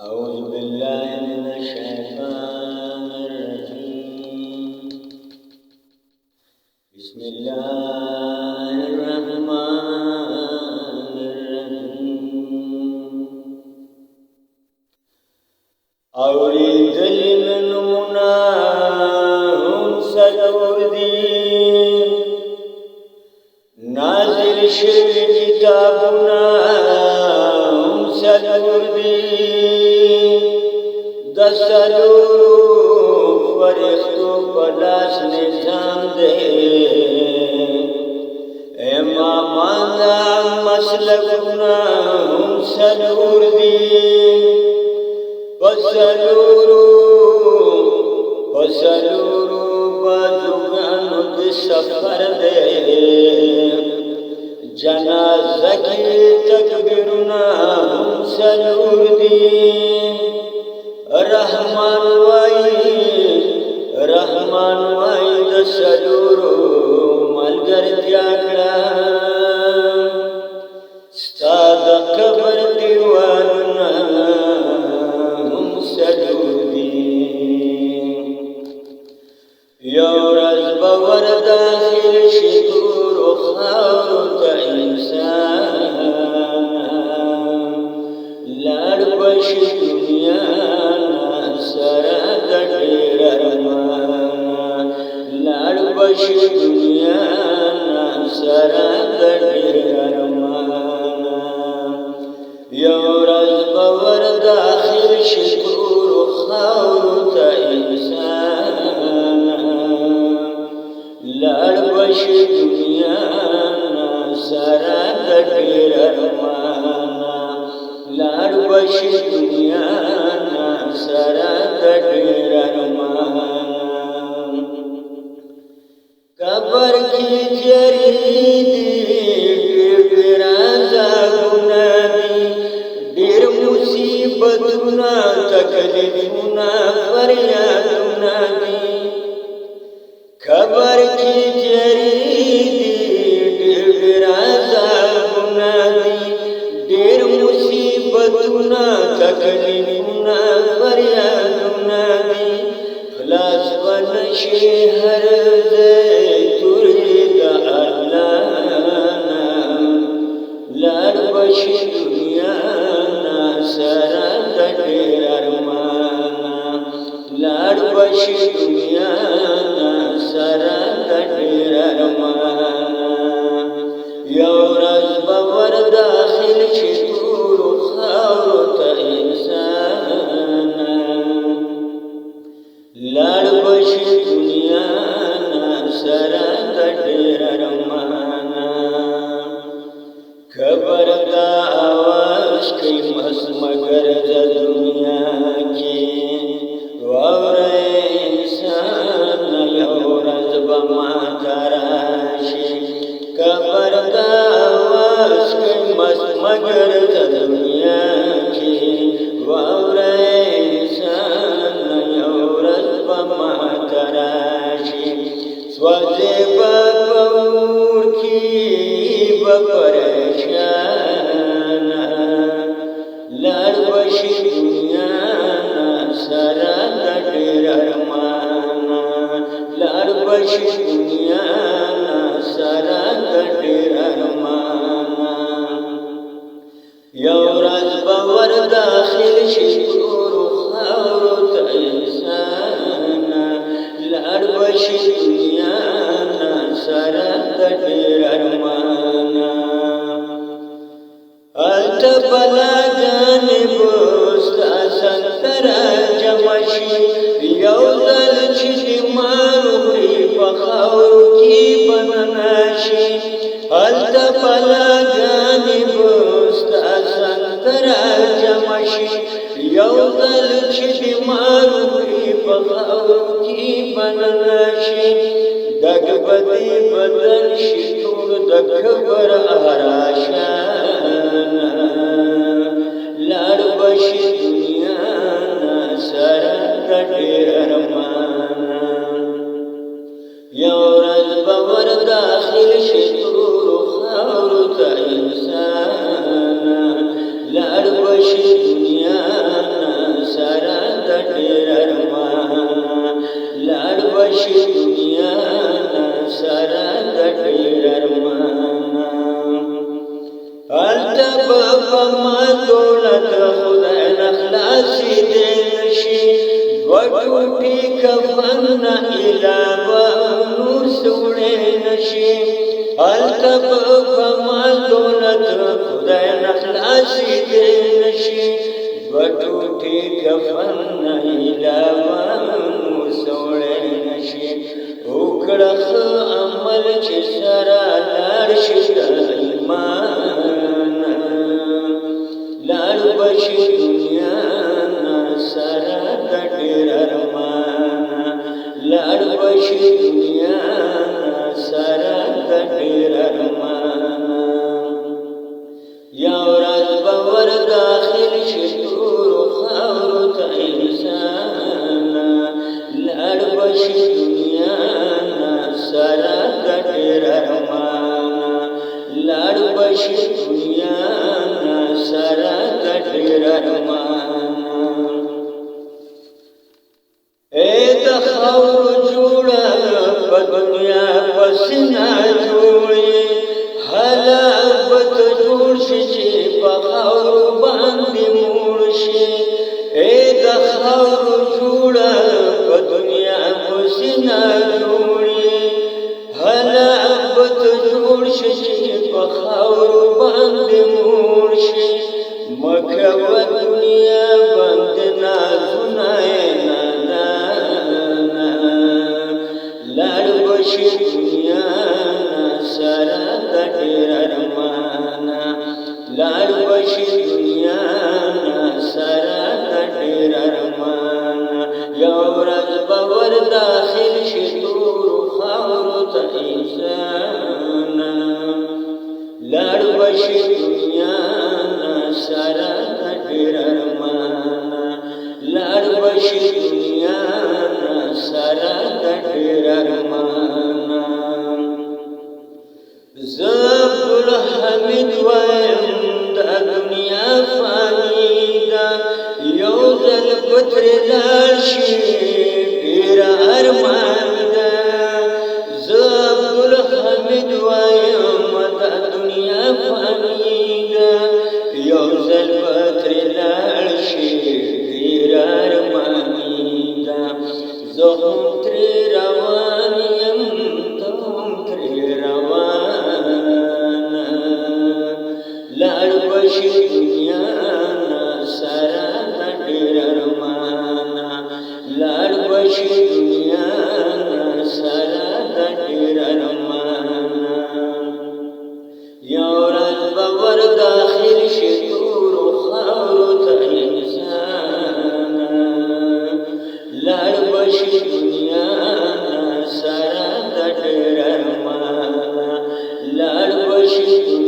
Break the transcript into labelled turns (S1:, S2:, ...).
S1: أعوذ بالله من الشيطان الرجيم. بسم الله الرحمن الرحيم. أريد من مناهم سلوردين نازل شر كتابنا هم سلوردين دسلورو فرشتو پلاس نظام دے امامان دا مسلکنا هم سلوردین پسلورو بازوگانو دی سفر دے جنازہ کی تکبیرنا هم سلوردین رحمان وائی د سلورو ملګرتیا کړه ستا د قبر دیوالونه هم سلور دي یو ورځ به ور داخل شي تورو خاورو ته انسان لاړ به شي دنیا سره د ډېر ارمان لاړ به شي دنیا سره د ډېر ارمان یو ورځ به ور داخل شي تورو خاورو ته انسان لاړ به شي دنیا سره د ډېر ارمان لاړ به شي دنیا سره د ډېر ارمان قبر کې تیارې دي ډېر عذابونه دي ډېر مصیبتونه تکلیفونه فریادونه دي قبر کې تیارې دي ډېر عذابونه دي ډېر مصیبتونه تکلیفونه فریادونه دي خلاص به نشي هر ځای تورې د الله نه لاړ به شي دنیا نه سره د ډېر ارمان لاړ به شي دنیا نه سره د ډېر ارمان یو ورځ به ور داخل شي تورو خاورو ته انسان لاړ به شي دنیا نه سره د ډېر ارمان قبر ته آواز کوي مست مګر د دنیا کې واوره انسان یو ورځ به ماته راشي قبر ته آواز کوي مست مګر د دنیا کې واوره انسان یو ورځ به ماته راشي سوځې به په اور کې به پریشانه لاړ به شي دنیا سره د ډېر ارمان لاړ به شي دنیا سره د ډېر ارمان یو ورځ به ور داخل شي تورو خاورو ته انسان لاړ به شي دنیا سره د ډېر ارمان هلته بلاګانې به ستا سنتره جمع شي یو ځل چې دمار وکړي په خاورو کې به ننه شي هلته بلاګانې به ستا سنتره جمع شي یو ځل چې دمار وکړي په خاورو کې به ننه شي دګ به دې بدن شي ټول د قبر آراشانه لاړ به شي دنیا سره د ډېر ارمان یو ورځ به ور داخل شي تورو خاورو ته انسان لاړ به شي دنیا دنیا سره د ډېر ارمانا هلته به په ما دولت خدای نه خلاصېدی نشي دوه ټوټې کفن نه علاوه نور څه وړی نشي هلته به په ما دولت خدای نه خلاصېدی نشي دوه ټوټې کفن نه علاوه نور څه وړی نشي وکړه ښه عمل چې سره لاړ شي د ایمان لاړ به شي دنیا سره د ډېر ارمانا لاړ به شي دنیا سره د ډېر ارمانا یا ورځ به ور داخل شي تورو خاورو ته انسانا لاړ به شي دنیا سره د ډېر ارمانا لاړ به شي دنیا سره د ډېر ارمانا اے د خاورو جوړه په دنیا پسې نه جوړې هله به ته جوړ شي چې په خاورو باندې موړ شي اے د خاورو جوړه په دنیا پسې نه جوړې هله به ته جوړ شي چې په خاورو باندې موړ شي مه کوه دنیا باندې نازونه لاړ به شي دنیا سره د ډېر ارمانا لاړ به شي دنیا سره د ډېر ارمانا یوه ورځ به ور داخل شي تورو خاورو ته انسانا لاړ به شي دنیا سره د ډېر ارمانا لاړ به شي دنیا سره د ډېر ارمانا زه عبدالحمید وایم دا دنیا فاني ده یو ځل به ترې لاړ شي ډېره ارمان ده زه عبدالحمید وایم دا دنیا فاني ده یو ځل به ترې لاړ شي ډېره ارماني ده زه هم ترې روان یم ته هم ترې روانه لاړ به شي دنیا سره د ډېر ارمانا لاړ به شي دنیا سره د ډېر ارمانا یوه ورځ به ور داخل شي تورو خاورو ته انسانا لاړ به شي دنیا سره د ډېر ارمانا لاړ به شي